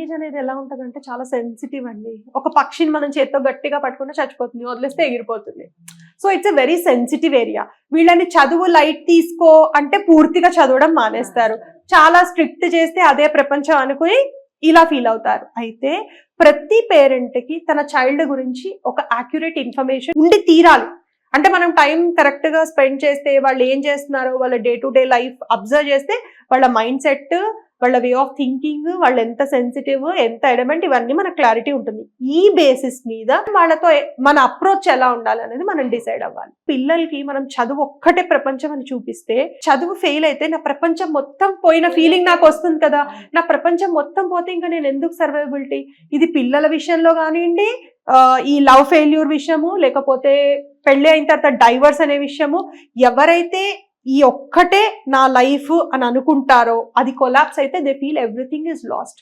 Age అనేది ఎలా ఉంటదంటే చాలా సెన్సిటివ్ అండి. ఒక పక్షిని మనం చేత్తో గట్టిగా పట్టుకుంటే చచ్చిపోతుంది, వదిలేస్తే ఎగిరిపోతుంది. So it's a very sensitive area. వీళ్ళని చదువు లైట్ తీసుకో అంటే పూర్తిగా చదవడం మానేస్తారు. చాలా స్ట్రిక్ట్ చేస్తే అదే ప్రపంచం అనుకుని ఇలా ఫీల్ అవుతారు. అయితే ప్రతి పేరెంట్ కి తన చైల్డ్ గురించి ఒక యాక్యురేట్ ఇన్ఫర్మేషన్ ఉండి తీరాలి. అంటే మనం టైం కరెక్ట్ గా స్పెండ్ చేస్తే, వాళ్ళు ఏం చేస్తున్నారో, వాళ్ళ day to day life observe చేస్తే, వాళ్ళ మైండ్ సెట్, వాళ్ళ వే ఆఫ్ థింకింగ్, వాళ్ళు ఎంత సెన్సిటివ్, ఎంత ఎడమెంట్, ఇవన్నీ మనకు క్లారిటీ ఉంటుంది. ఈ బేసిస్ మీద వాళ్ళతో మన అప్రోచ్ ఎలా ఉండాలి అనేది మనం డిసైడ్ అవ్వాలి. పిల్లలకి మనం చదువు ఒక్కటే ప్రపంచం అని చూపిస్తే, చదువు ఫెయిల్ అయితే నా ప్రపంచం మొత్తం పోయిన ఫీలింగ్ నాకు వస్తుంది కదా. నా ప్రపంచం మొత్తం పోతే ఇంకా నేను ఎందుకు సర్వైవబిలిటీ? ఇది పిల్లల విషయంలో కానివ్వండి, ఈ లవ్ ఫెయిల్యూర్ విషయము, లేకపోతే పెళ్లి అయిన తర్వాత డైవర్స్ అనే విషయము, ఎవరైతే ఈ ఒక్కటే నా లైఫ్ అని అనుకుంటారో, అది కొలాప్స్ అయితే they feel everything is last.